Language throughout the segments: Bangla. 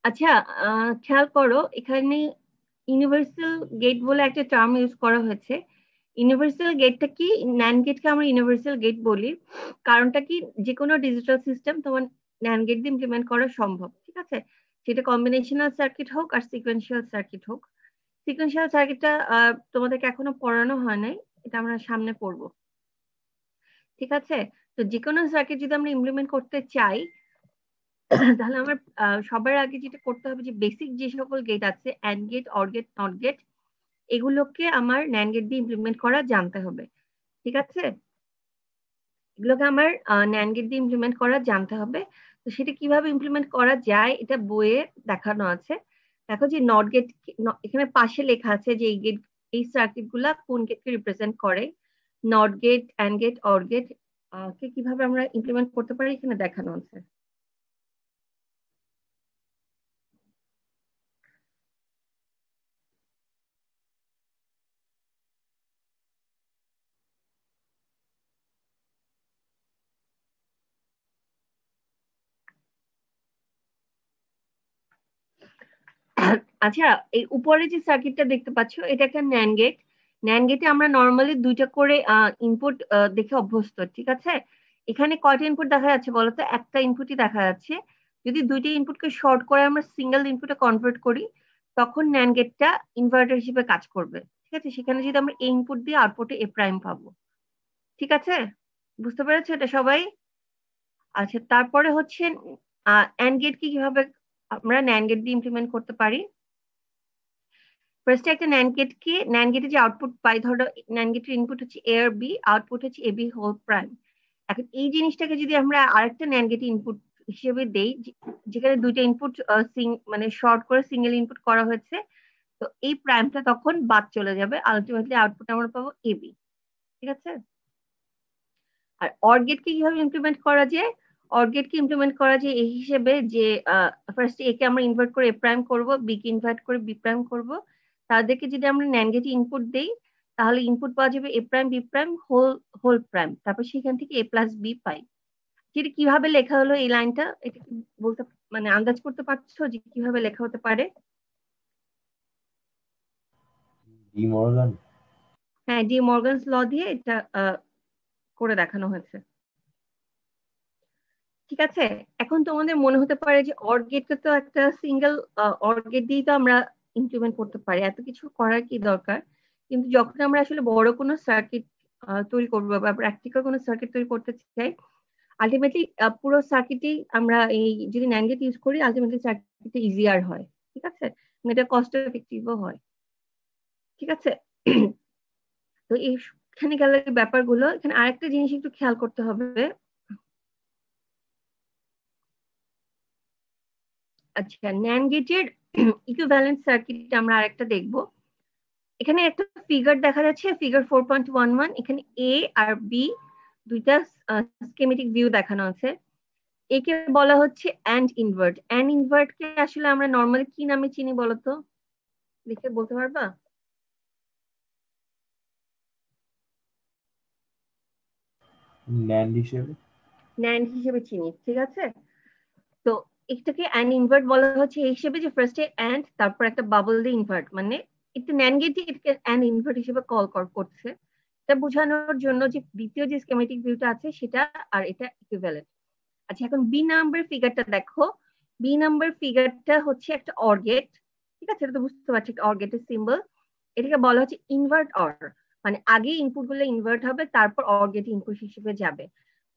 আচ্ছা, খেয়াল করো এখানে ইউনিভার্সাল গেট বলে একটা টার্ম ইউজ করা হয়েছে। ইউনিভার্সাল গেটটা কি? ন্যান্ড গেটকে আমরা ইউনিভার্সাল গেট বলি। কারণটা কি, যে কোনো ডিজিটাল সিস্টেম তোমার ন্যান্ড গেট দিয়ে ইমপ্লিমেন্ট করা সম্ভব, ঠিক আছে? সেটা কম্বিনেশনাল সার্কিট হোক আর সিকোয়েন্সিয়াল সার্কিট হোক। সিকোয়েন্সিয়াল সার্কিটটা তোমাদেরকে এখনো পড়ানো হয় নাই, এটা আমরা সামনে পড়বো, ঠিক আছে? তো যে কোনো সার্কিট যদি আমরা ইমপ্লিমেন্ট করতে চাই, তাহলে আমার সবার আগে যেটা করতে হবে যে বেসিক যে সকল গেট আছে, and gate, or gate, not gate, এগুলোকে আমার ন্যান্ড গেট দিয়ে ইমপ্লিমেন্ট করা জানতে হবে, ঠিক আছে? এগুলোকে আমার ন্যান্ড গেট দিয়ে ইমপ্লিমেন্ট করা জানতে হবে। তো সেটা কিভাবে ইমপ্লিমেন্ট করা যায় এটা বইয়ে দেখানো আছে। দেখো যে নট গেট, এখানে পাশে লেখা আছে যে এই গেট, এই সার্কিট গুলা কোন গেটকে রিপ্রেজেন্ট করে। Not gate, and gate, or gate কে কিভাবে আমরা ইমপ্লিমেন্ট করতে পারি এখানে দেখানো আছে। আচ্ছা, এই উপরে যে সার্কিটটা দেখতে পাচ্ছ এটা একটা ন্যান্ড গেট। ন্যান্ড গেটে আমরা নর্মালি দুইটা করে ইনপুট দেখে অভ্যস্ত, ঠিক আছে? এখানে কয়টা ইনপুট দেখা যাচ্ছে বলতো? একটা ইনপুটই দেখা যাচ্ছে। যদি দুইটা ইনপুটকে শর্ট করে আমরা সিঙ্গেল ইনপুটে কনভার্ট করি, তখন ন্যান্ড গেটটা ইনভার্টার হিসেবে কাজ করবে, ঠিক আছে? সেখানে যদি আমরা এই ইনপুট দিয়ে আউটপুটে এ প্রাইম পাবো, ঠিক আছে? বুঝতে পেরেছো এটা সবাই? আচ্ছা, তারপরে হচ্ছে অ্যান্ড গেট কি কিভাবে আমরা ন্যান্ড গেট দিয়ে ইমপ্লিমেন্ট করতে পারি। ফার্স্টে একটা ন্যান্ড গেটে যে আউটপুট পাই, ধরো ন্যান্ড গেটের ইনপুট হচ্ছে এ আর বি, আউটপুট হচ্ছে এ বি হোল প্রাইম। এখন এই জিনিসটাকে যদি আমরা আরেকটা ন্যান্ড গেটে ইনপুট হিসেবে দেই, যেখানে দুইটা ইনপুট মানে শর্ট করে সিঙ্গেল ইনপুট করা হয়েছে, তো এই প্রাইমটা তখন বাদ চলে যাবে, আলটিমেটলি আউটপুট আমরা পাবো এবি, ঠিক আছে? আর অর গেটকে কিভাবে ইমপ্লিমেন্ট করা যায়? অর গেটকে ইমপ্লিমেন্ট করা যায় এই হিসেবে যে ফার্স্ট এ কে আমরা ইনভার্ট করে এ প্রাইম করবো, বি কে ইনভার্ট করে বি প্রাইম করবো। তাদেরকে যদি আমরা ন্যান্ড গেটে ইনপুট দেই, তাহলে ইনপুট পাওয়া যাবে A prime B prime whole whole prime, তারপর সেখান থেকে এ প্লাস বি পাই। যেটা কিভাবে লেখা হলো এই লাইনটা, এটা কি বলতে, মানে আন্দাজ করতে পারছো যে কিভাবে লেখা হতে পারে? D Morgan. হ্যাঁ, ডি মর্গানস ল দিয়ে এটা করে দেখানো হয়েছে, ঠিক আছে? এখন তোমাদের মনে হতে পারে যে অর গেটকে তো একটা সিঙ্গেল অর গেট দিয়েই তো আমরা ইমপ্লিমেন্ট করতে পারি, এত কিছু করার কি দরকার? কিন্তু যখন আমরা আসলে বড় কোনো সার্কিট তৈরি করবো বা প্র্যাকটিক্যাল কোনো সার্কিট তৈরি করতে চাই, আলটিমেটলি পুরো সার্কিটেই আমরা এই যদি ন্যান্ড গেট ইউজ করি, আলটিমেটলি সার্কিটটা ইজিয়ার হয়, ঠিক আছে? এবং এটা কস্ট এফেক্টিভও হয়, ঠিক আছে? তো এইখানে গেলে ব্যাপারগুলো, এখানে আরেকটা জিনিস একটু খেয়াল করতে হবে। আচ্ছা, ন্যান্ড গেটের ইকুইভ্যালেন্ট সার্কিট আমরা আরেকটা দেখবো। এখানে একটা ফিগার দেখা যাচ্ছে, ফিগার 4.11। এখানে এ আর বি দুইটা স্কেমেটিক ভিউ দেখানো আছে। একে বলা হচ্ছে অ্যান্ড ইনভার্ট। অ্যান্ড ইনভার্ট কে আসলে আমরা নর্মালি কি নামে চিনি বলতো? দেখে বলতে পারবা? ন্যান্ড হিসেবে। ন্যান্ড হিসেবে চিনি, ঠিক আছে? তো এটাকে অ্যান্ড ইনভার্ট বলা হচ্ছে এই হিসেবে যে ফার্স্টে অ্যান্ড, তারপর একটা বাবল দিয়ে ইনভার্ট, মানে একটা ন্যান্ড গেট এটাকে অ্যান্ড ইনভার্ট হিসেবে করছে। এটা বোঝানোর জন্য যে দ্বিতীয় যে স্কেমেটিক ভিউটা আছে সেটা আর এটা ইকুইভ্যালেন্ট। আচ্ছা, এখন বি নাম্বার ফিগারটা দেখো। বি নাম্বার ফিগারটা হচ্ছে একটা অর গেট, ঠিক আছে? এটা তো বুঝতে পারছি একটা অর গেটের সিম্বল। এটাকে বলা হচ্ছে ইনভার্ট অর, মানে আগে ইনপুট গুলো ইনভার্ট হবে, তারপর অর গেট ইনপুট হিসেবে যাবে।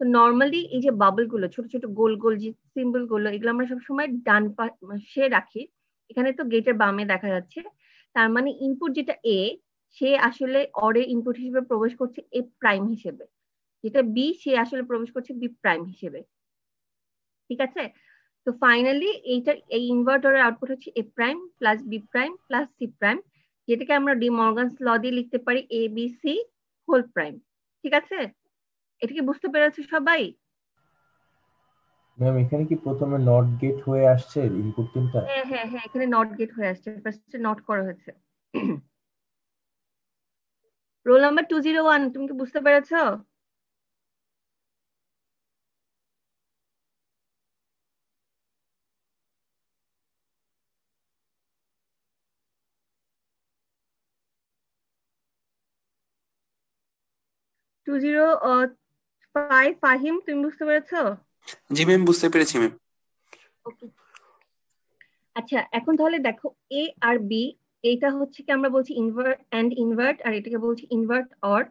তো নর্মালি এই যে বাবল গুলো, ছোট ছোট গোল গোল যে সিম্বল গুলো, এগুলো আমরা সবসময় ডান পাশে রাখি। এখানে তো গেটের বামে দেখা যাচ্ছে। তার মানে ইনপুট যেটা এ, সে আসলে অরে ইনপুট হিসেবে প্রবেশ করছে এ প্রাইম হিসেবে, যেটা বি সে আসলে প্রবেশ করছে বি প্রাইম হিসেবে, ঠিক আছে? তো ফাইনালি এইটার এই ইনভার্টারের আউটপুট হচ্ছে A prime plus B prime plus C prime, যেটাকে আমরা ডি মর্গানস ল দিয়ে লিখতে পারি A B C whole prime, ঠিক আছে? এটা কি বুঝতে পেরেছো সবাই? ম্যাম এখানে কি প্রথমে নট গেট হয়ে আসছে ইনপুট তিনটা? হ্যাঁ হ্যাঁ হ্যাঁ, এখানে নট গেট হয়ে আসছে, ফার্স্টে নট করা হয়েছে। রোল নাম্বার 201, তুমি কি বুঝতে পেরেছো? 205 ফাহিম, তুমি বুঝতে পেরেছো? জি ম্যাম, বুঝতে পেরেছি ম্যাম। ওকে, আচ্ছা এখন তাহলে দেখো এ আর বি, এইটা হচ্ছে কি আমরা বলছি ইনভার্ট অ্যান্ড ইনভার্ট, আর এটাকে বলছি ইনভার্ট অর।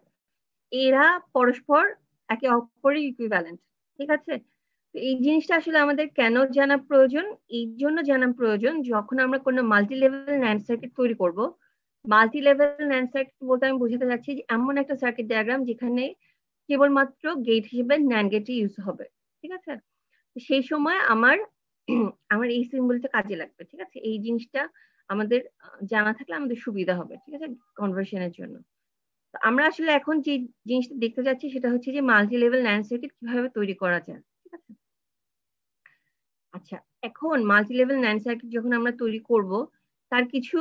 এরা পরস্পর একে অপরের ইকুইভ্যালেন্ট, ঠিক আছে? তো এই জিনিসটা আসলে আমাদের কেন জানা প্রয়োজন? এই জন্য জানা প্রয়োজন যখন আমরা কোনো মাল্টি লেভেল ন্যান্ড সার্কিট তৈরি করব। মাল্টি লেভেল ন্যান্ড সার্কিট বলতে আমি বোঝাতে চাচ্ছি যে এমন একটা সার্কিট ডায়াগ্রাম যেখানে কেবলমাত্র গেট হিসেবে ন্যান্ড গেটই ইউজ হবে, ঠিক আছে? সেই সময় আমার আমার এই সিম্বলটা কাজে লাগবে, ঠিক আছে? এই জিনিসটা আমাদের জানা থাকলে আমাদের সুবিধা হবে, ঠিক আছে, কনভার্সনের জন্য। তো আমরা আসলে এখন যে জিনিসটা দেখতে যাচ্ছি সেটা হচ্ছে যে মাল্টি লেভেল ন্যান্ড সার্কিট কিভাবে তৈরি করা যায়, ঠিক আছে? আচ্ছা, এখন মাল্টি লেভেল ন্যান্ড সার্কিট যখন আমরা তৈরি করব, তার কিছু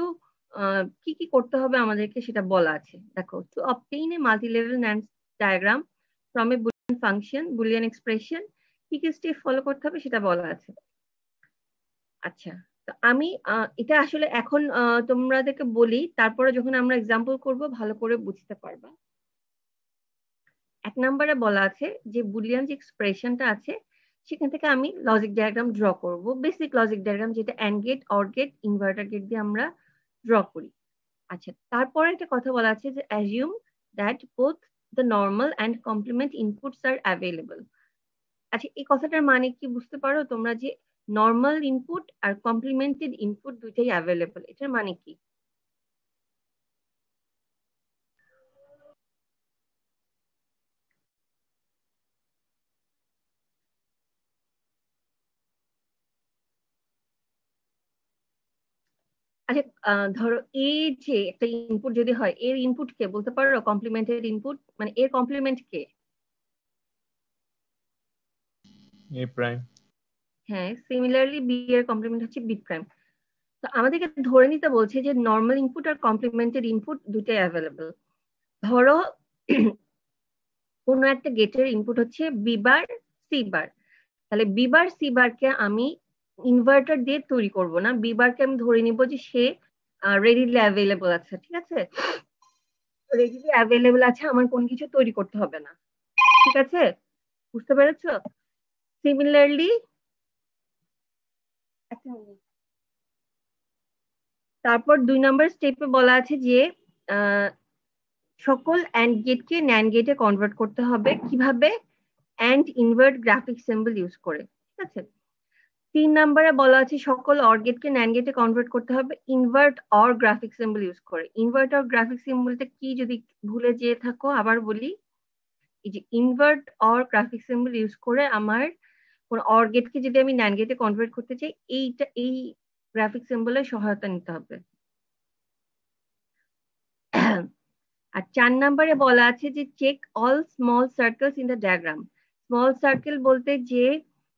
কি কি করতে হবে আমাদেরকে সেটা বলা আছে। দেখো, two obtain A multi level NAND diagram from a Boolean function, Boolean expression, কি কি স্টেপ ফলো করতে হবে সেটা বলা আছে। আচ্ছা, তো আমি এটা আসলে এখন তোমাদেরকে বলি, তারপরে যখন আমরা এক্সাম্পল করব ভালো করে বুঝতে পারবা। 1 নম্বরে বলা আছে যে বুলিয়ান যে এক্সপ্রেশনটা আছে সেখান থেকে আমি লজিক ডায়াগ্রাম ড্র করব, বেসিক লজিক ডায়াগ্রাম, যেটা and gate, or gate, inverter gate দিয়ে আমরা ড্র করি। আচ্ছা, তারপরে একটা কথা বলা আছে যে assume that both the normal and complement inputs are available. আচ্ছা, এই কথাটার মানে কি বুঝতে পারো তোমরা? যে নর্মাল ইনপুট আর কমপ্লিমেন্টেড ইনপুট দুইটাই অ্যাভেলেবল, এটার মানে কি? আচ্ছা, ধরো এ যে একটা ইনপুট যদি হয়, এর ইনপুট কে বলতে পারো? কমপ্লিমেন্টেড ইনপুট মানে এর কমপ্লিমেন্ট কে? এ প্রাইম। হ্যাঁ, সিমিলারলি বি এর কমপ্লিমেন্ট হচ্ছে বি প্রাইম। তো আমাদেরকে ধরে নিতে বলছে যে নর্মাল ইনপুট আর কমপ্লিমেন্টেড ইনপুট দুটাই অ্যাভেলেবল। ধরো কোনো একটা গেটের ইনপুট হচ্ছে বি বার সি বার, তাহলে বি বার সি বারকে আমি ইনভার্টার দিয়ে তৈরি করব না, বি বারকে আমি ধরে নিব যে সে রেডিলি অ্যাভেলেবল আছে, ঠিক আছে? রেডিলি অ্যাভেলেবল আছে, আমার কোন কিছু তৈরি করতে হবে না, ঠিক আছে? বুঝতে পেরেছো? সিমিলারলি তারপর 2 নম্বর স্টেপে বলা আছে যে সকল অ্যান্ড গেটকে ন্যান্ড গেটে কনভার্ট করতে হবে, কিভাবে? And invert graphic symbol use করে, ঠিক আছে? 3 নম্বরে বলা আছে সকল অর গেটকে ন্যান্ড গেটে কনভার্ট করতে হবে invert or graphic symbol use করে। ইনভার্ট অর গ্রাফিক সিম্বলটা কি যদি ভুলে যেয়ে থাকো আবার বলি, এই যে invert or graphic symbol use করে আমার কোন অর গেটকে যদি আমি ন্যান্ড গেটে কনভার্ট করতে চাই, এই গ্রাফিক সিম্বলের সহায়তা নিতে হবে। আর 4 নম্বরে বলা আছে যে check all small circles in the diagram. Small circle বলতে যে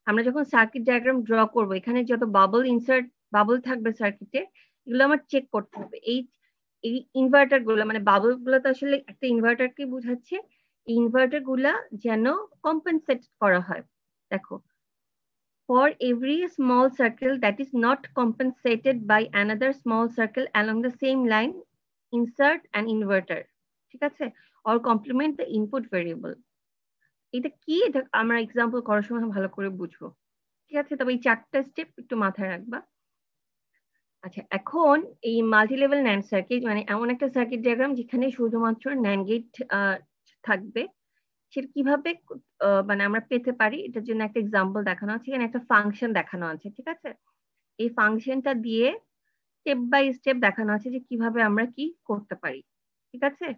আমরা যখন সার্কিট ডায়াগ্রাম ড্র করব, এখানে যত বাবল থাকবে সার্কিটে, এগুলো আমার চেক করতে হবে। এই এই ইনভার্টার গুলো মানে বাবল গুলো তো আসলে একটা ইনভার্টারকে বোঝাচ্ছে, এই ইনভার্টার গুলা যেন কম্পেনসেট করা হয়। দেখো, for every small circle that is not compensated by another small circle along the same line, insert an inverter, ঠিক আছে? or complement the input variable. এটা কি? এটা আমরা এক্সাম্পল করার সময় ভালো করে বুঝবো, ঠিক আছে? তবে এই 4টা স্টেপ একটু মাথায় রাখবা। আচ্ছা, এখন এই মাল্টি লেভেল ন্যান্ড সার্কিট মানে এমন একটা সার্কিট ডায়াগ্রাম যেখানে শুধুমাত্র ন্যান্ড গেট থাকবে, সেটা কিভাবে মানে আমরা পেতে পারি এটার জন্য একটা এক্সাম্পল দেখানো আছে, এখানে একটা ফাংশন দেখানো আছে, ঠিক আছে? এই ফাংশনটা দিয়ে স্টেপ বাই স্টেপ দেখানো আছে যে কিভাবে আমরা কি করতে পারি, ঠিক আছে?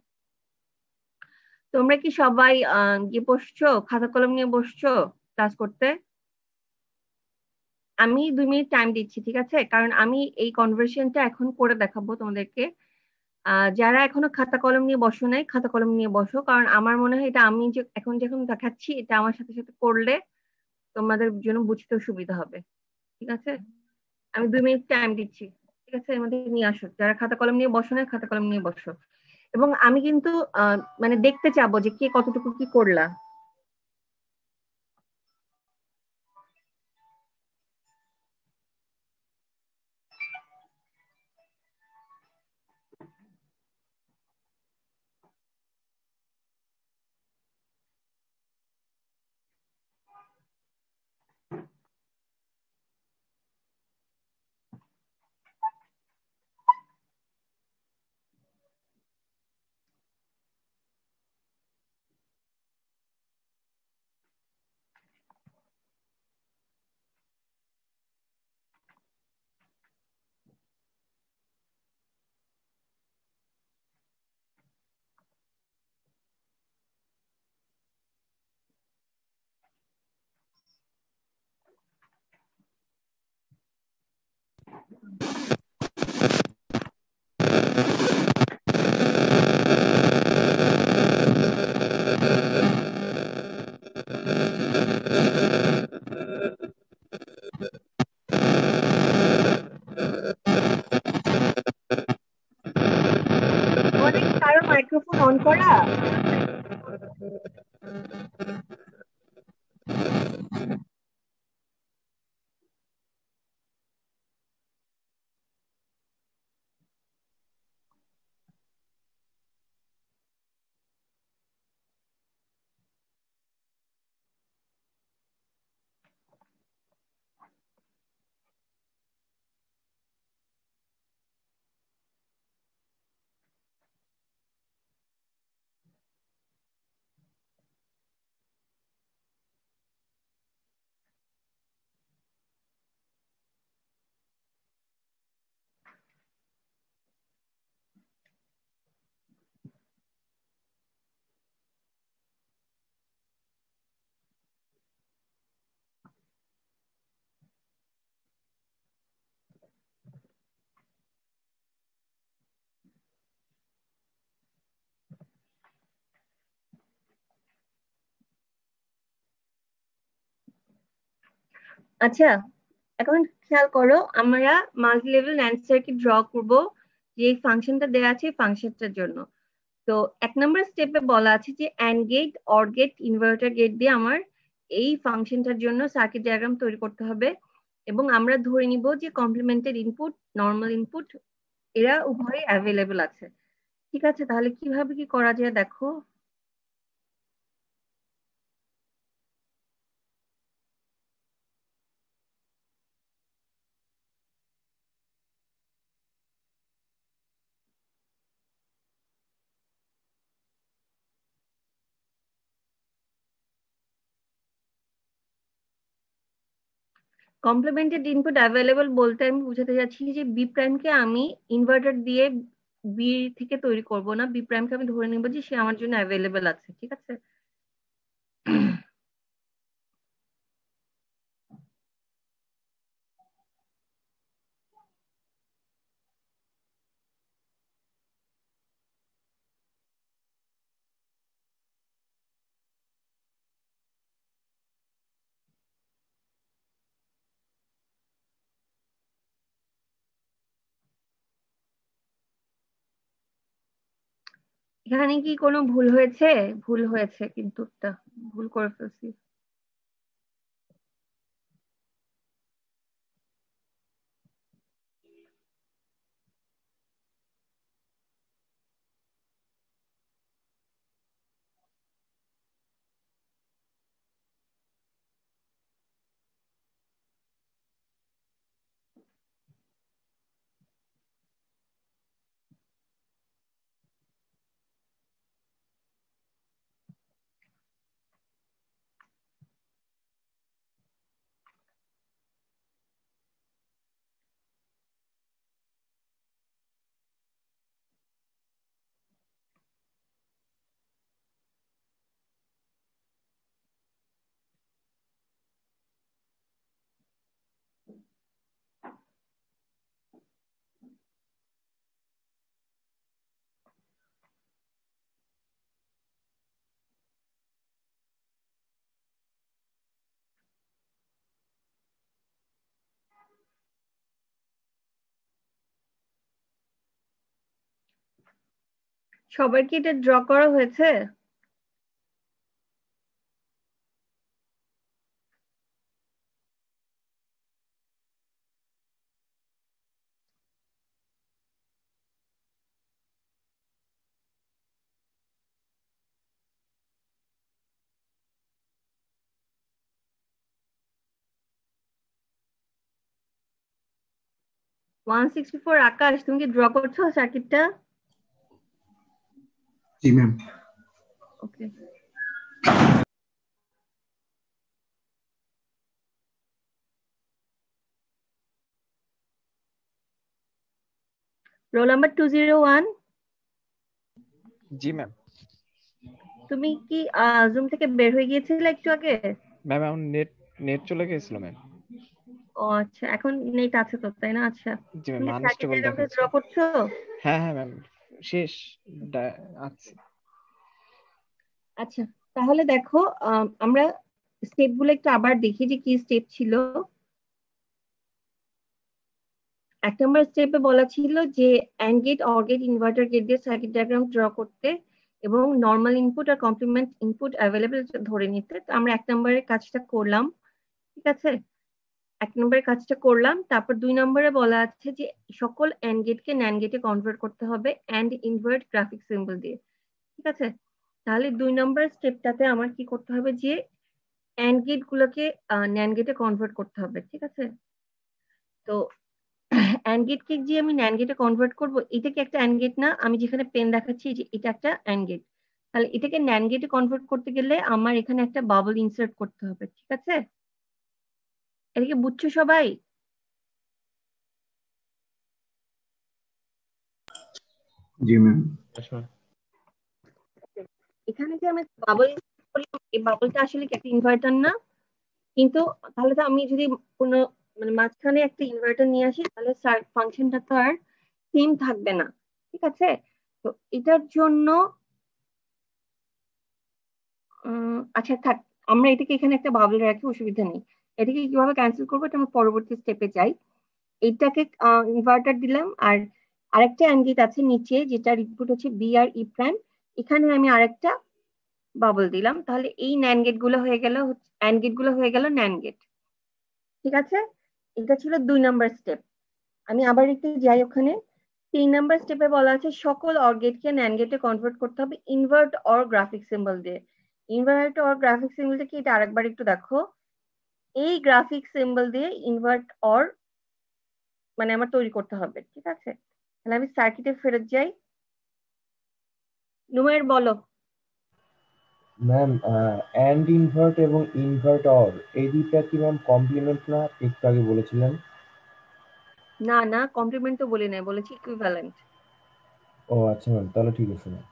তোমরা কি সবাই গিয়ে বসছো, খাতা কলম নিয়ে বসছো ক্লাস করতে? আমি 2 মিনিট টাইম দিচ্ছি, ঠিক আছে? কারণ আমি এই কনভার্সেশনটা এখন করে দেখাবো তোমাদেরকে। যারা এখনো খাতা কলম নিয়ে বসো নাই, খাতা কলম নিয়ে বসো, কারণ আমার মনে হয় এটা আমি যে এখন যখন দেখাচ্ছি এটা আমার সাথে সাথে করলে তোমাদের জন্য বুঝতে সুবিধা হবে, ঠিক আছে? আমি 2 মিনিট টাইম দিচ্ছি, ঠিক আছে? এর মধ্যে নিয়ে আসো, যারা খাতা কলম নিয়ে বসো না খাতা কলম নিয়ে বসো। এবং আমি কিন্তু মানে দেখতে চাবো যে কে কতটুকু কি করলা। কারো মাইক্রোফোন অন করা? আচ্ছা, এখন খেয়াল করো, আমরা multi level and circuit draw করব যে ফাংশনটা দেওয়া আছে ফাংশনটার জন্য। তো 1 নম্বর স্টেপে বলা আছে যে and gate, or gate, inverter gate দিয়ে আমার এই ফাংশনটার জন্য সার্কিট ডায়াগ্রাম তৈরি করতে হবে, এবং আমরা ধরে নিব যে কমপ্লিমেন্টেড ইনপুট, নর্মাল ইনপুট এরা উভয়ই অ্যাভেলেবল আছে। ঠিক আছে, তাহলে কিভাবে কি করা যায় দেখো। কমপ্লিমেন্টেড ইনপুট অ্যাভেলেবল বলতে আমি বুঝাতে যাচ্ছি যে বি প্রাইমকে আমি ইনভার্টার দিয়ে বি থেকে তৈরি করব না, বি প্রাইমকে আমি ধরে নিব যে সে আমার জন্য অ্যাভেলেবল আছে। ঠিক আছে, এখানে কি কোনো ভুল হয়েছে? ভুল হয়েছে, কিন্তু একটা ভুল করে ফেলছি। সবার কি এটা ড্র করা হয়েছে? ওয়ান 164 আকাশ, তুমি কি ড্র করছো সার্কিটটা? জি ম্যাম। ওকে, রোল নাম্বার 201। জি ম্যাম। তুমি কি জুম থেকে বের হয়ে গিয়েছিলে একটু আগে? ম্যাম এখন নেট নেট চলে গেছিল ম্যাম। ও আচ্ছা, এখন নেট আছে তো, তাই না? আচ্ছা, জি ম্যাম, তুমি সার্কিট আনস্টেবল ডায়াগ্রামটা দেখাচ্ছে। ড্র করছো? হ্যাঁ হ্যাঁ ম্যাম, শেষ আছে। আচ্ছা, তাহলে দেখো, আমরা স্টেপ গুলো একটু আবার দেখি যে কি স্টেপ ছিল। এক নম্বর স্টেপে বলা ছিল যে and gate, or gate, inverter gate দিয়ে সার্কিট ডায়াগ্রাম ড্র করতে এবং নর্মাল ইনপুট আর কমপ্লিমেন্ট ইনপুট অ্যাভেলেবেল ধরে নিতে। তো আমরা এক নম্বরের কাজটা করলাম, ঠিক আছে? এক নম্বরের কাজটা করলাম। তারপর 2 নম্বরে বলা আছে যে সকল অ্যান্ড গেটকে ন্যান্ড গেটে কনভার্ট করতে হবে অ্যান্ড ইনভার্ট গ্রাফিক সিম্বল দিয়ে, ঠিক আছে? তাহলে 2 নম্বর স্টেপটাতে আমার কি করতে হবে, যে অ্যান্ড গেট গুলোকে ন্যান্ড গেটে কনভার্ট করতে হবে, ঠিক আছে? তো অ্যান্ড গেটকে যে আমি ন্যান্ড গেটে কনভার্ট করব, এটা কি একটা অ্যান্ড গেট না? আমি যেখানে পেন দেখাচ্ছি যে এটা একটা অ্যান্ড গেট। তাহলে এটাকে ন্যান্ড গেটে কনভার্ট করতে গেলে আমার এখানে একটা বাবল ইনসার্ট করতে হবে, ঠিক আছে? এটাকে বুঝছো সবাই? জি ম্যাম। এখানে যে আমি বাবল করলাম, এই বাবলটা আসলে কি একটা ইনভার্টার না? কিন্তু তাহলে তো আমি যদি কোনো মানে মাঝখানে একটা ইনভার্টার নিয়ে আসি, তাহলে ফাংশনটা তো আর সেম থাকবে না, ঠিক আছে? তো এটার জন্য আচ্ছা থাক, আমরা এটাকে এখানে একটা বাবল রাখি, অসুবিধা নেই। এটাকে কিভাবে ক্যান্সেল করবো এটা আমরা পরবর্তী স্টেপে যাই। এইটাকে ইনভার্টার দিলাম, আর আরেকটা অ্যান্ড গেট আছে নিচে, যেটার ইনপুট হচ্ছে বি আর ই প্রাইম। এখানে আমি আরেকটা বাবল দিলাম, তাহলে এই ন্যান্ড গেট গুলো হয়ে গেল, অ্যান্ড গেট গুলো হয়ে গেল ন্যান্ড গেট, ঠিক আছে? এটা ছিল 2 নাম্বার স্টেপ। আমি আবার একটু যাই ওখানে। 3 নাম্বার স্টেপে বলা আছে সকল অর গেটকে ন্যান্ড গেটে কনভার্ট করতে হবে ইনভার্ট অর গ্রাফিক সিম্বল দিয়ে। ইনভার্ট অর গ্রাফিক সিম্বলটা কি, এটা আরেকবার একটু দেখো। এই গ্রাফিক সিম্বল দিয়ে ইনভার্ট অর মানে আমার তৈরি করতে হবে, ঠিক আছে? তাহলে আমি সার্কিটে ফেরত যাই। নুমায়ের বলো। ম্যাম অ্যান্ড ইনভার্ট এবং ইনভার্ট অর এই দুইটা কি ম্যাম কমপ্লিমেন্ট না? একটু আগে বলেছিলেন। না না, কমপ্লিমেন্ট তো বলি নাই, বলেছি ইকুইভ্যালেন্ট। ও আচ্ছা ম্যাম, তাহলে ঠিক আছে ম্যাম।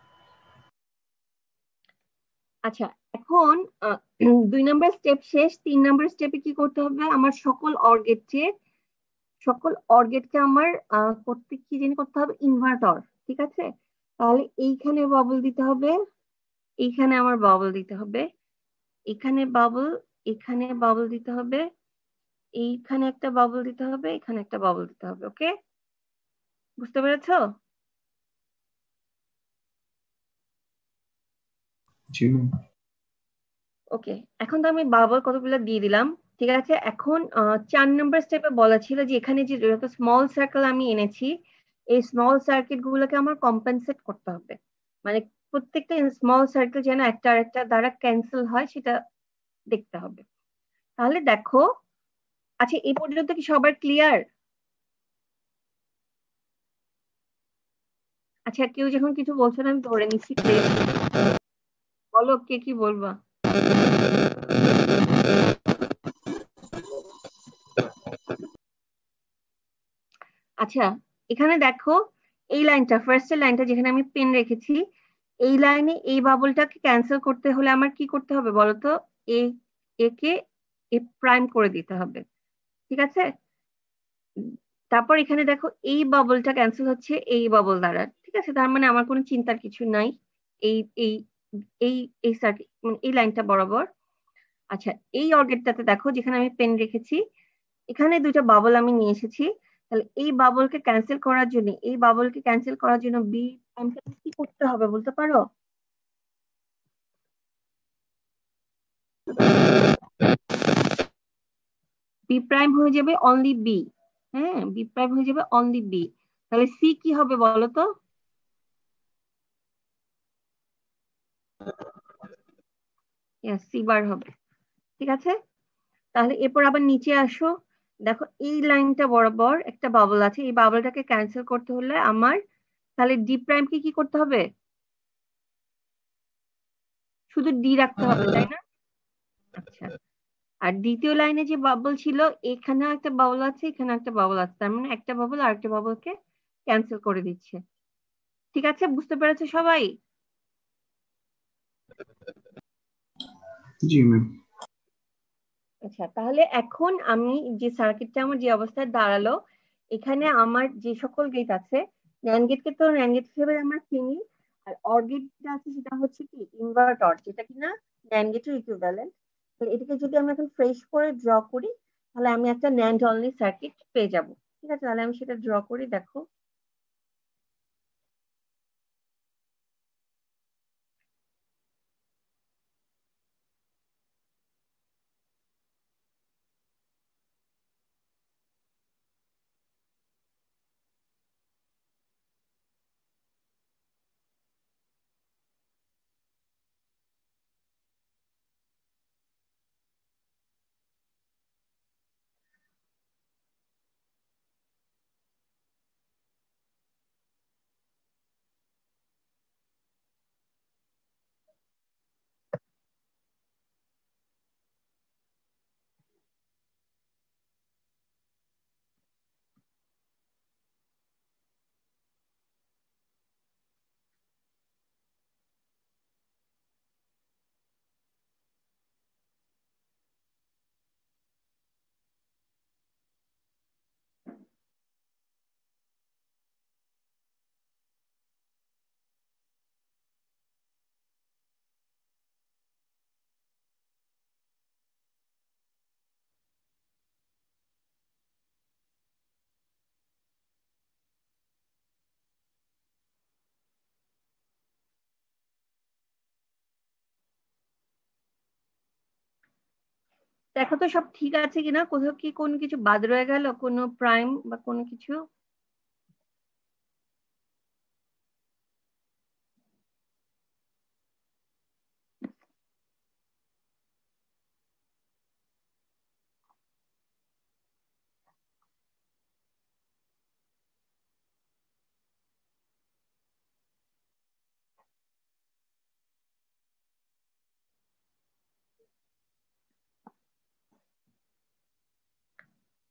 আচ্ছা, এখন 2 নাম্বার স্টেপ শেষ। 3 নাম্বার স্টেপে কি করতে হবে, আমার সকল অর গেটকে আমার করতে কি জানি করতে হবে, ইনভার্টর, ঠিক আছে? তাহলে এইখানে বাবল দিতে হবে, এইখানে আমার বাবল দিতে হবে, এখানে বাবল, এখানে বাবল দিতে হবে, এইখানে একটা বাবল দিতে হবে, এখানে একটা বাবল দিতে হবে। ওকে, বুঝতে পেরেছো? জি ম্যাম। ওকে, এখন তো আমি বাবল কতগুলো দিয়ে দিলাম, ঠিক আছে? এখন 4 নম্বর স্টেপে বলা ছিল যে এখানে যে যত স্মল সার্কেল আমি এনেছি, এই স্মল সার্কিট গুলোকে আমার কম্পেনসেট করতে হবে, মানে প্রত্যেকটা স্মল সার্কেল যেন একটা আরেকটা দ্বারা ক্যান্সেল হয় সেটা দেখতে হবে। তাহলে দেখো, আচ্ছা এই পর্যন্ত কি সবার ক্লিয়ার? আচ্ছা, কেউ যখন কিছু বলছো না আমি ধরে নিচ্ছি clear। বলো কে কি বলবা। আচ্ছা, এখানে দেখো, এই লাইনটা, ফার্স্ট লাইনটা যেখানে আমি পেন রেখেছি, এই লাইনে এই বাবলটাকে ক্যান্সেল করতে হলে আমার কি করতে হবে বলতো? এ একে এ প্রাইম করে দিতে হবে, ঠিক আছে? তারপর এখানে দেখো এই বাবলটা ক্যান্সেল হচ্ছে এই বাবল দ্বারা, ঠিক আছে? তার মানে আমার কোনো চিন্তার কিছু নাই এই এই এই এই সার্কিট মানে এই লাইনটা বরাবর। আচ্ছা, এই অর্গেটটাতে দেখো যেখানে আমি পেন রেখেছি, এখানে দুইটা বাবল আমি নিয়ে এসেছি। তাহলে এই বাবলকে ক্যান্সেল করার জন্য, এই বাবলকে ক্যান্সেল করার জন্য বি প্রাইমকে কি করতে হবে বলতে পারো? বি প্রাইম হয়ে যাবে অনলি বি। হ্যাঁ, বি প্রাইম হয়ে যাবে অনলি বি। তাহলে সি কি হবে বলো তো? সি বার হবে, ঠিক আছে? তাহলে এরপর আবার নিচে আসো, দেখো এই লাইনটা বরাবর একটা বাবল আছে, এই বাবলটাকে ক্যান্সেল করতে হলে আমার তাহলে ডি প্রাইমকে কি করতে হবে? শুধু ডি রাখতে হবে, তাই না? আচ্ছা, আর দ্বিতীয় লাইনে যে বাবল ছিল, এখানে একটা বাবল আছে, এখানে একটা বাবল আছে, তার মানে একটা বাবল আর একটা বাবলকে ক্যান্সেল করে দিচ্ছে, ঠিক আছে? বুঝতে পেরেছো সবাই? জি ম্যাম। আচ্ছা, তাহলে এখন আমি যে সার্কিটটা আমার যে অবস্থায় দাঁড়ালো, এখানে আমার যে সকল গেট আছে, ন্যান্ড গেটকে তো ন্যান্ড গেট হিসেবে আমরা চিনি, আর অর গেট যেটা আছে সেটা হচ্ছে কি ইনভার্টর, যেটা কিনা ন্যান্ড গেটের ইকুইভ্যালেন্ট। তাহলে এটাকে যদি আমি এখন ফ্রেশ করে ড্র করি, তাহলে আমি একটা ন্যান্ড অনলি সার্কিট পেয়ে যাব। ঠিক আছে, তাহলে আমি সেটা ড্র করি, দেখো। দেখো তো সব ঠিক আছে কিনা, কোথাও কি কোনো কিছু বাদ রয়ে গেল, কোনো প্রাইম বা কোনো কিছু।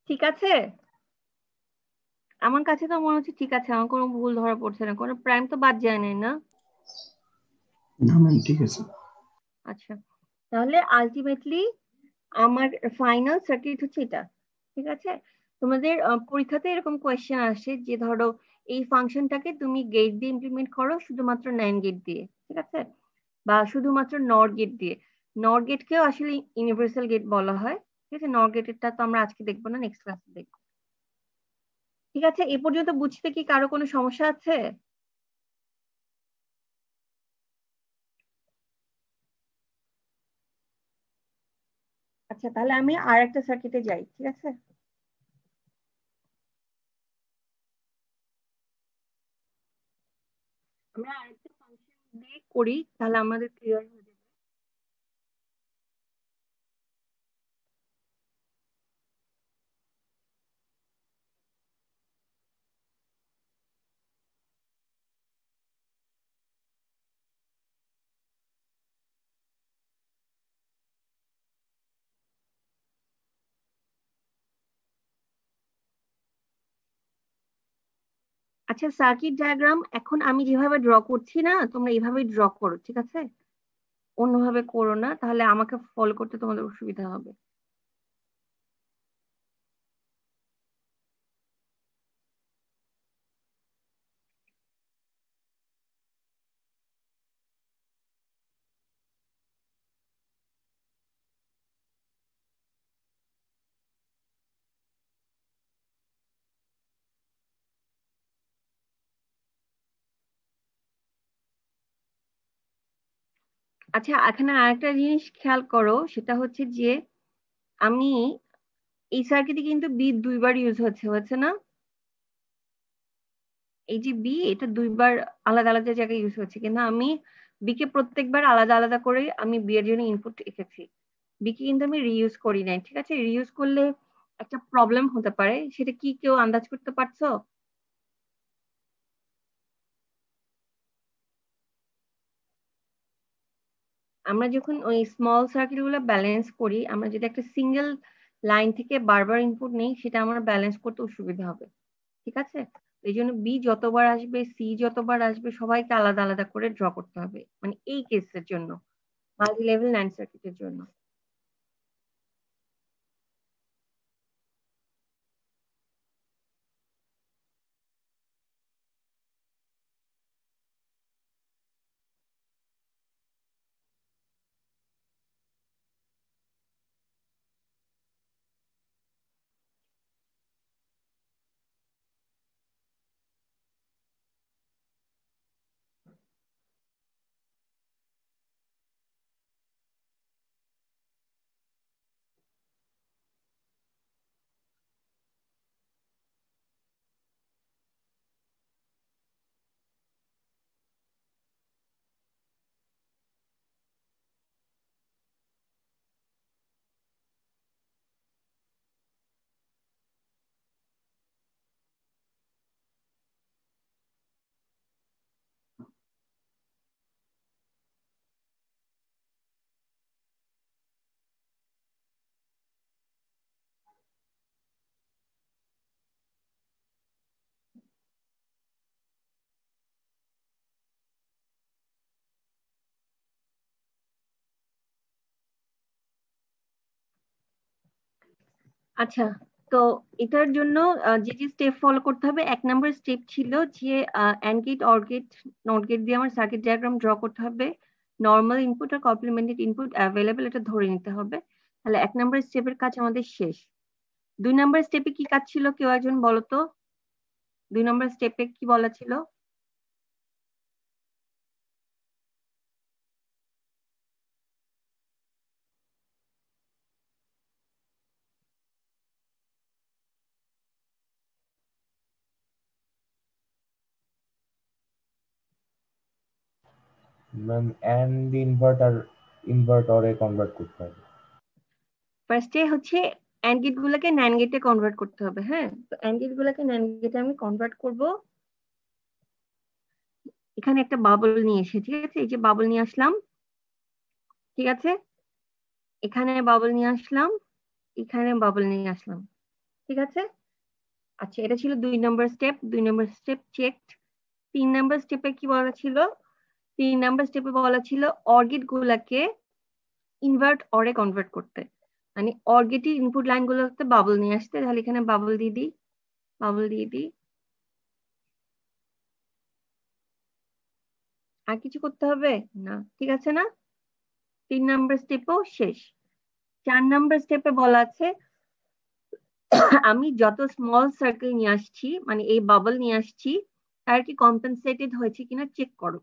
ঠিক আছে, আমার কাছে তো মনে হচ্ছে ঠিক আছে, আমার কোনো ভুল ধরা পড়ছে না, কোনো প্রাইম তো বাদ যায় নাই না। না ম্যাম, ঠিক আছে। আচ্ছা, তাহলে আলটিমেটলি আমার ফাইনাল সার্কিট হচ্ছে এটা। ঠিক আছে, তোমাদের পরীক্ষাতে এরকম কোয়েশ্চেন আসে যে ধরো এই ফাংশনটাকে তুমি গেট দিয়ে ইমপ্লিমেন্ট করো, শুধুমাত্র ন্যান্ড গেট দিয়ে, ঠিক আছে, বা শুধুমাত্র নর গেট দিয়ে। নর গেটকেও আসলে ইউনিভার্সাল গেট বলা হয়। ঠিক আছে, নর গেটেরটা তো আমরা আজকে দেখবো না, নেক্সট ক্লাসে দেখবো। ঠিক আছে, এ পর্যন্ত বুঝতে কি কারো কোনো সমস্যা আছে? আচ্ছা, তাহলে আমি আর একটা সার্কিটে যাই, ঠিক আছে। আমরা আরেকটা ফাংশন দিয়ে করি, তাহলে আমাদের ক্লিয়ার হয়ে যাবে। আচ্ছা, সার্কিট ডায়াগ্রাম এখন আমি যেভাবে ড্র করছি না, তোমরা এইভাবে ড্র করো, ঠিক আছে, অন্যভাবে করো না, তাহলে আমাকে ফলো করতে তোমাদের অসুবিধা হবে। আচ্ছা, এখানে আরেকটা জিনিস খেয়াল করো, সেটা হচ্ছে যে আমি এই সার্কিটে কিন্তু বি দুইবার ইউজ হচ্ছে না। এই যে বি, এটা দুইবার আলাদা আলাদা জায়গায় ইউজ হচ্ছে, কিন্তু আমি বি কে প্রত্যেকবার আলাদা আলাদা করে আমি বি এর জন্য ইনপুট রেখেছি। বি কে কিন্তু আমি রিইউজ করি নাই, ঠিক আছে। রিইউজ করলে একটা প্রবলেম হতে পারে, সেটা কি কেউ আন্দাজ করতে পারছো? আমরা যখন ওই স্মল সার্কিট গুলো ব্যালেন্স করি, আমরা যদি একটা সিঙ্গেল লাইন থেকে বারবার ইনপুট নেই, সেটা আমার ব্যালেন্স করতে অসুবিধা হবে, ঠিক আছে। এই জন্য বি যতবার আসবে, সি যতবার আসবে, সবাইকে আলাদা আলাদা করে ড্র করতে হবে, মানে এই কেসের জন্য, মাল্টি লেভেল ন্যান্ড সার্কিটের জন্য। আচ্ছা, তো এটার জন্য যে যে স্টেপ ফলো করতে হবে, 1 নম্বর স্টেপ ছিল যে and gate, or gate, not gate দিয়ে আমার সার্কিট ডায়াগ্রাম ড্র করতে হবে, নর্মাল ইনপুট আর কমপ্লিমেন্টেড ইনপুট অ্যাভেলেবেল এটা ধরে নিতে হবে। তাহলে 1 নম্বর স্টেপের কাজ আমাদের শেষ। 2 নম্বর স্টেপে কি কাজ ছিল, কেউ একজন বলো তো? 2 নম্বর স্টেপে কি বলা ছিল? ম্যাম অ্যান্ড ইনভার্টরে কনভার্ট করতে হবে। ফার্স্টে হচ্ছে অ্যান্ড গেট গুলোকে ন্যান্ড গেটে কনভার্ট করতে হবে। হ্যাঁ, তো অ্যান্ড গেট গুলোকে ন্যান্ড গেটে আমি কনভার্ট করব। এখানে একটা বাবল নিয়ে এসে, ঠিক আছে, এই যে বাবল নিয়ে আসলাম, ঠিক আছে, এখানে বাবল নিয়ে আসলাম, এখানে বাবল নিয়ে আসলাম, ঠিক আছে। আচ্ছা, এটা ছিল 2 নম্বর স্টেপ। 2 নম্বর স্টেপ চেকড। 3 নম্বর স্টেপে কি বলা ছিল? 3 নম্বর স্টেপে বলা ছিল অর্গেট গুলাকে ইনভার্ট অরে কনভার্ট করতে, মানে অর্গেটের ইনপুট লাইন গুলোতে বাবল নিয়ে আসতে। তাহলে এখানে বাবল দিয়ে দিই, বাবল দিয়ে দিই। আর কিছু করতে হবে না, ঠিক আছে না? 3 নম্বর স্টেপও শেষ। 4 নম্বর স্টেপে বলা আছে আমি যত স্মল সার্কেল নিয়ে আসছি, মানে এই বাবল নিয়ে আসছি, তার কি কম্পেনসেটেড হয়েছে কিনা চেক করো।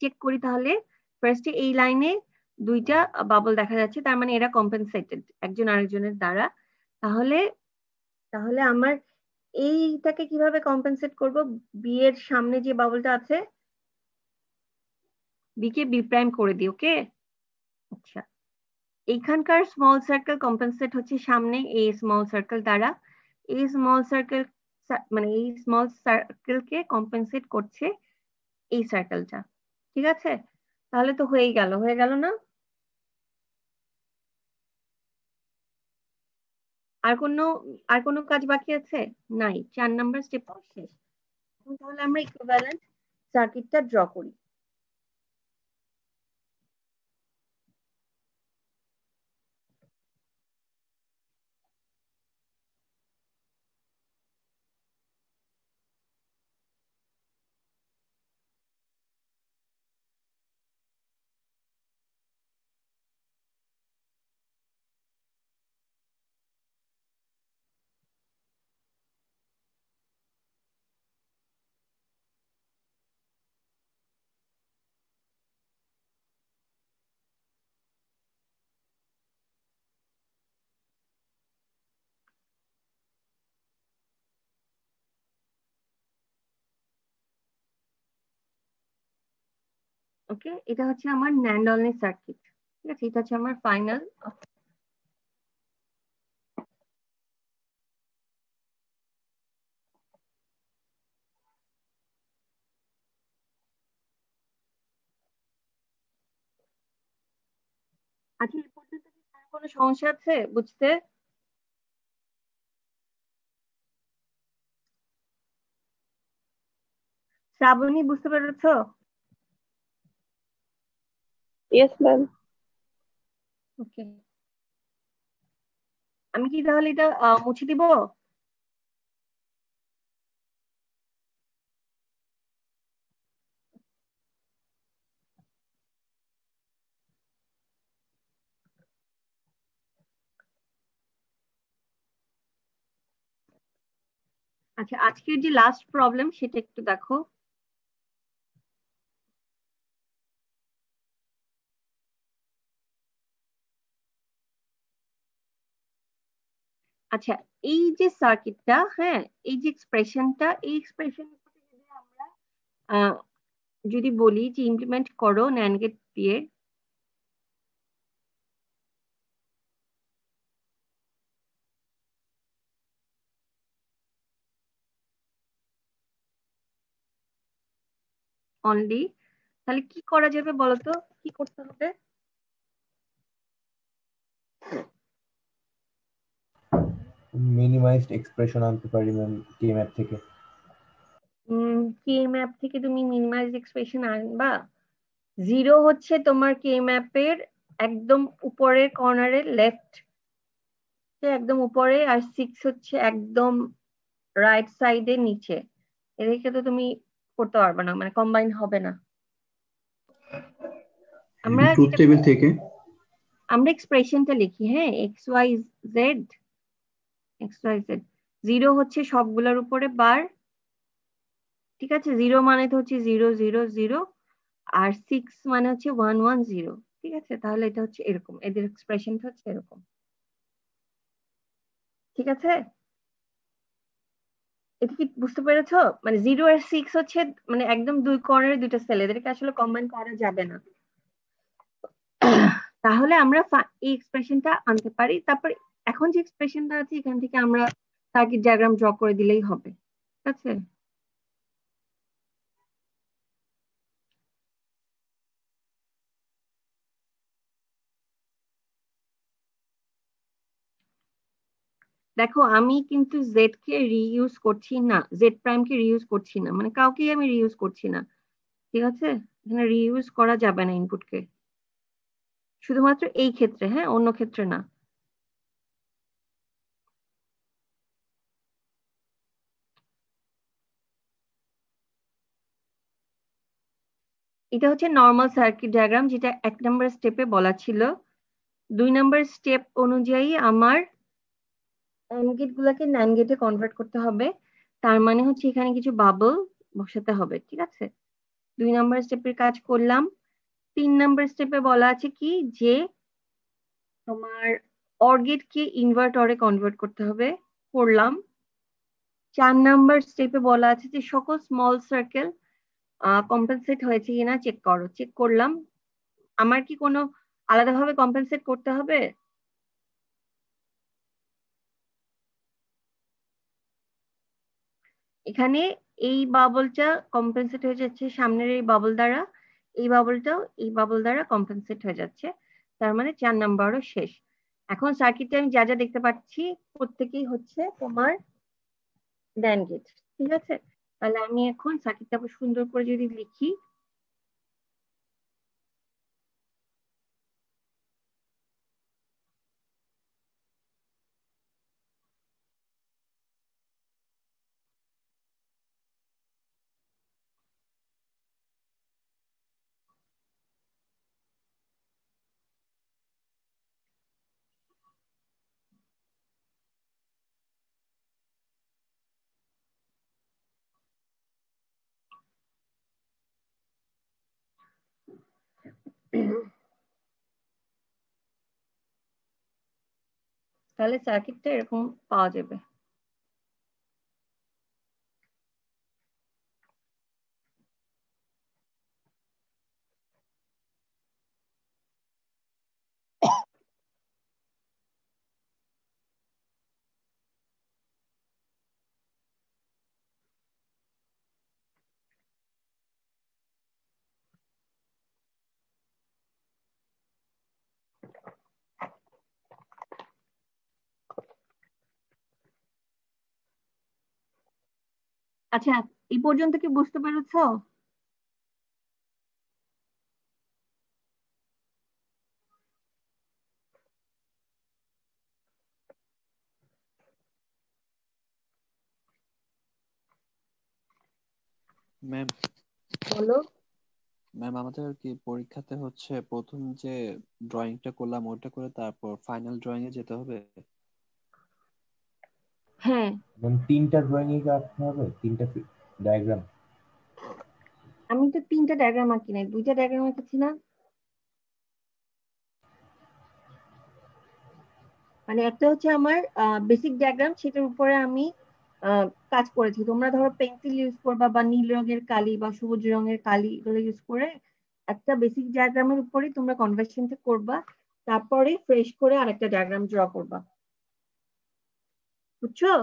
চেক করি তাহলে। ফার্স্টে এই লাইনে 2টা বাবল দেখা যাচ্ছে, তার মানে এরা কম্পেনসেটেড একজন আরেকজনের দ্বারা। তাহলে তাহলে আমার এইটাকে কিভাবে কম্পেনসেট করব? বি এর সামনে যে বাবলটা আছে, বি কে বি প্রাইম করে দিই। ওকে, আচ্ছা, এইখানকার স্মল সার্কেল কম্পেনসেট হচ্ছে সামনে এই স্মল সার্কেল দ্বারা। এই স্মল সার্কেল, মানে এই স্মল সার্কেলকে কম্পেনসেট করছে এই সার্কেলটা, ঠিক আছে। তাহলে তো হয়ে গেল, হয়ে গেল না? আর কোনো আর কোনো কাজ বাকি আছে? নাই, 4 নম্বর স্টেপও শেষ। এখন তাহলে আমরা ইকুইভ্যালেন্ট সার্কিটটা ড্র করি। ওকে, এটা হচ্ছে আমার ন্যান্ড অনলি সার্কিট, ঠিক আছে, এটা হচ্ছে আমার ফাইনাল। আচ্ছা, এই পর্যন্ত কি কারো কোনো সমস্যা আছে বুঝতে? শ্রাবণী, বুঝতে পেরেছো? Yes ma'am. ওকে, আমি কি তাহলে এটা মুছে দিব? আচ্ছা, আজকের যে লাস্ট প্রবলেম সেটা একটু দেখো। আচ্ছা, এই যে সার্কিটটা, হ্যাঁ, এই যে এক্সপ্রেশনটা, এই এক্সপ্রেশন যদি আমরা যদি বলি যে ইমপ্লিমেন্ট করো ন্যান্ড গেট দিয়ে, অনলি, তাহলে কি করা যাবে বলো তো? কি করতে হবে? মিনিমাইজড এক্সপ্রেশন আনতে পারি ম্যাম কে ম্যাপ থেকে। কে ম্যাপ থেকে তুমি মিনিমাইজ এক্সপ্রেশন আনবা? 0 হচ্ছে তোমার কে ম্যাপের একদম উপরের কর্নারের লেফট, একদম উপরে আর 6 হচ্ছে একদম রাইট সাইডে নিচে। এদিকে তো তুমি করতে পারবে না, মানে কম্বাইন হবে না। আমরা ট্রুথ টেবিল থেকে আমরা এক্সপ্রেশনটা লিখি, হ্যাঁ, x y z. X y z 0 হচ্ছে সবগুলোর উপরে বার, ঠিক আছে। 0 মানে তো হচ্ছে 0 0 0, আর 6 মানে হচ্ছে 1 1 0, ঠিক আছে। তাহলে এটা হচ্ছে এরকম, এদের এক্সপ্রেশনটা হচ্ছে এরকম, ঠিক আছে। এটা কি বুঝতে পেরেছো? মানে 0 আর 6 হচ্ছে মানে একদম দুই কর্নারে দুইটা সেল, এদেরকে আসলে কম্বাইন করা যাবে না। তাহলে আমরা এই এক্সপ্রেশনটা আনতে পারি। তারপর এখন যে এক্সপ্রেশনটা আছে এখান থেকে আমরা সার্কিট ডায়াগ্রাম ড্র করে দিলেই হবে, ঠিক আছে। দেখো আমি কিন্তু জেড কে রিইউজ করছি না, জেড প্রাইম কে রিইউজ করছি না, মানে কাউকেই আমি রিইউজ করছি না, ঠিক আছে। এখানে রিইউজ করা যাবে না ইনপুটকে, শুধুমাত্র এই ক্ষেত্রে, হ্যাঁ, অন্য ক্ষেত্রে না। এটা হচ্ছে নর্মাল সার্কিট ডায়াগ্রাম, যেটা 1 নম্বর স্টেপে বলা ছিল। 2 নম্বর স্টেপ অনুযায়ী আমার AND গেট গুলাকে NAND গেটে কনভার্ট করতে হবে। তার মানে হচ্ছে এখানে কিছু বাবল বসাতে হবে, ঠিক আছে। 2 নম্বর স্টেপের কাজ করলাম। 3 নম্বর স্টেপে বলা আছে কি যে তোমার OR গেটকে ইনভার্টরে কনভার্ট করতে হবে, করলাম। 4 নম্বর স্টেপে বলা আছে যে সকল স্মল সার্কেল কম্পেনসেট হয়েছে কিনা চেক করো, চেক করলাম। আমার কি কোনো আলাদাভাবে কম্পেনসেট করতে হবে? এখানে এই বাবলটা কম্পেনসেট হয়ে যাচ্ছে সামনের এই বাবল দ্বারা, এই বাবলটাও এই বাবল দ্বারা কম্পেনসেট হয়ে যাচ্ছে। তার মানে 4 নাম্বারও শেষ। এখন সার্কিটে আমি যা যা দেখতে পাচ্ছি প্রত্যেকেই হচ্ছে তোমার NAND গেট, ঠিক আছে। তাহলে আমি এখন সার্কিটটা সুন্দর করে যদি লিখি, তাহলে সার্কিটটা এরকম পাওয়া যাবে। আচ্ছা, এই পর্যন্ত কি বুঝতে পেরেছো? ম্যাম বলো। ম্যাম আমাদের কি পরীক্ষাতে হচ্ছে প্রথম যে ড্রয়িংটা করলাম ওটা করে তারপর ফাইনাল ড্রয়িং এ যেতে হবে? হ্যাঁ, 3টা ড্রয়িং এ আঁকতে হবে, 3টা ডায়াগ্রাম। আমি তো 3টা ডায়াগ্রাম আঁকি নাই, 2টা ডায়াগ্রাম আঁকেছি না। মানে একটা হচ্ছে আমার বেসিক ডায়াগ্রাম, সেটার উপরে আমি কাজ করেছি। তোমরা ধরো পেন্সিল ইউজ করবা বা নীল রঙের কালি বা সবুজ রঙের কালি, এগুলো ইউজ করে একটা বেসিক ডায়াগ্রামের উপরে তোমরা কনভার্সনটা করবা, তারপরে ফ্রেশ করে আরেকটা ডায়াগ্রাম ড্র করবা, বুঝছো?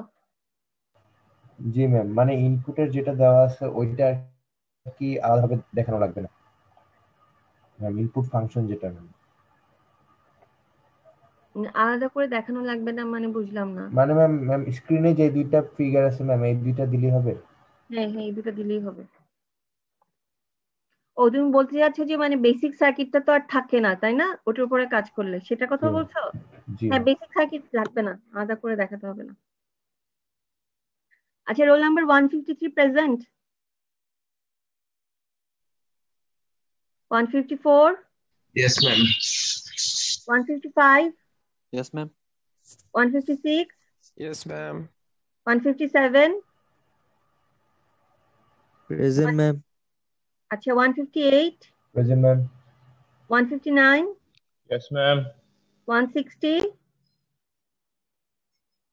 জি ম্যাম, মানে ইনপুটের যেটা দেওয়া আছে ওইটা কি আলাদাভাবে দেখানো লাগবে না ম্যাম? ইনপুট ফাংশন যেটা ম্যাম, আলাদা করে দেখানো লাগবে না মানে বুঝলাম না। মানে ম্যাম স্ক্রিনে যে 2টা ফিগার আছে ম্যাম, এই 2টা দিলেই হবে? হ্যাঁ হ্যাঁ, এই দুটো দিলেই হবে। ও, তুমি বলতে চাচ্ছো যে মানে বেসিক সার্কিটটা তো আর থাকে না, তাই না? ওটার উপরে কাজ করলে, সেটা কথা জি বলছো? জি হ্যাঁ বেসিক সার্কিট লাগবে না, আলাদা করে দেখাতে হবে না। আচ্ছা roll number 153 present, 154, Yes, ma'am. 155, Yes, ma'am. 156, Yes, ma'am. 157, Present, ma'am. আচ্ছা 158, present ma'am 159, Yes, ma'am. 160,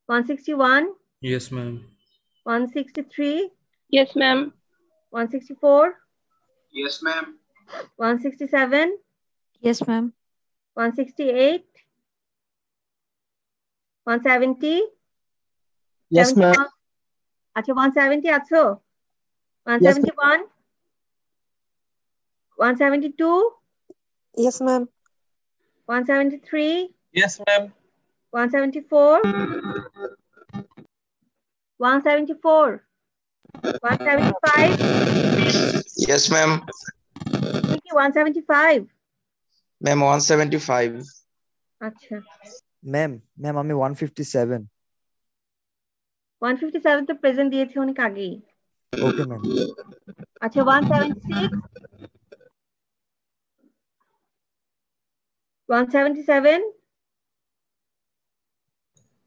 161, Yes, ma'am. 163, Yes, ma'am. 164, Yes, ma'am. 167, Yes, ma'am. 168, 170, Yes, ma'am. 71, আচ্ছা 170 আছো, 171, 172, Yes, ma'am. 173, Yes, ma'am. 174, 174, 175, Yes, ma'am. কি 175, Ma'am, 175. আচ্ছা Ma'am, আমি 157. 157 তো প্রেজেন্ট দিয়েছে অনেক আগেই। Okay, ma'am. আচ্ছা 176, 177,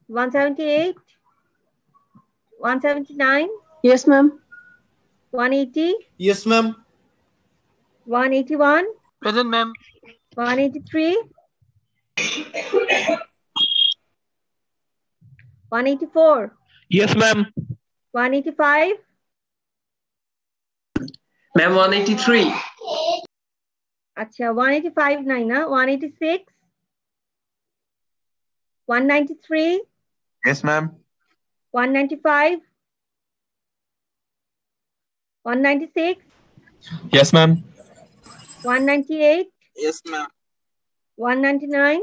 178, 179, Yes, ma'am. 180, Yes, ma'am. 181, Present, ma'am. 183, 184, Yes, ma'am. 185, Ma'am, 183. আচ্ছা 185 নাই না, 186, 193, Yes, ma'am. 195, 196, Yes, ma'am. 198, Yes, ma'am. 199,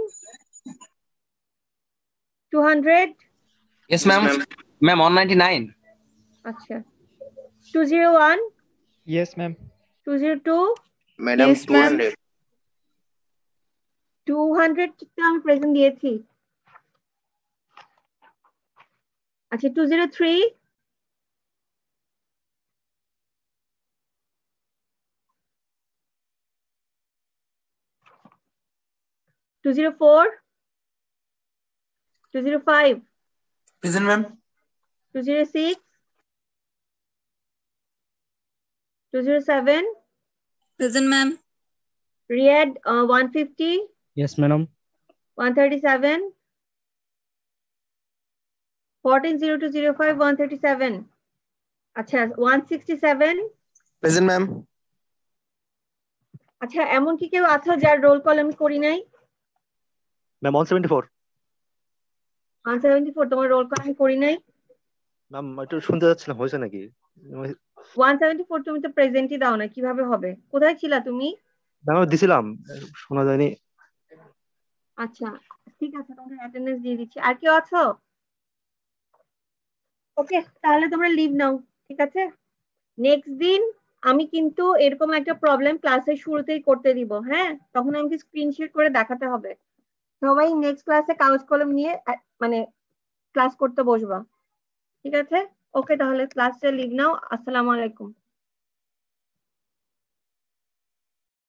200, Yes, ma'am. Ma'am, 199. আচ্ছা 201, Yes, ma'am. 202, Madam, Yes, ma'am. 200. 200 তো আমি প্রেজেন্ট দিয়েছি। আচ্ছা 203, 204, 205, Present, ma'am. 206, 207, Present, ma'am. Riyadh 150, Yes, madam. 137, 140205, 137, আচ্ছা 167, Present, ma'am. আচ্ছা এমন কি কেউ আছে যার রোল কল আমি করি নাই? Ma'am, 174. 174 তোমার রোল কল আমি করি নাই। Ma'am, একটু শুনতে যাচ্ছিলাম, হয়েছে নাকি? 174 তুমি তো প্রেজেন্টই দাও না, কিভাবে হবে? কোথায় ছিলা তুমি? Ma'am, দিছিলাম, শোনা যায়নি। আচ্ছা ঠিক আছে, তোমাকে অ্যাটেন্ডেন্স দিয়ে দিচ্ছি। আর কেউ আছো? ওকে তাহলে তোমরা লিভ নাও, ঠিক আছে? নেক্সট দিন আমি কিন্তু এরকম একটা প্রবলেম ক্লাসের শুরুতেই করতে দিব, হ্যাঁ? তখন আমাকে স্ক্রিনশট করে দেখাতে হবে। সবাই নেক্সট ক্লাসে কাগজ কলম নিয়ে মানে ক্লাস করতে বসবা, ঠিক আছে? ওকে তাহলে ক্লাসে লিভ নাও। আসসালামু আলাইকুম।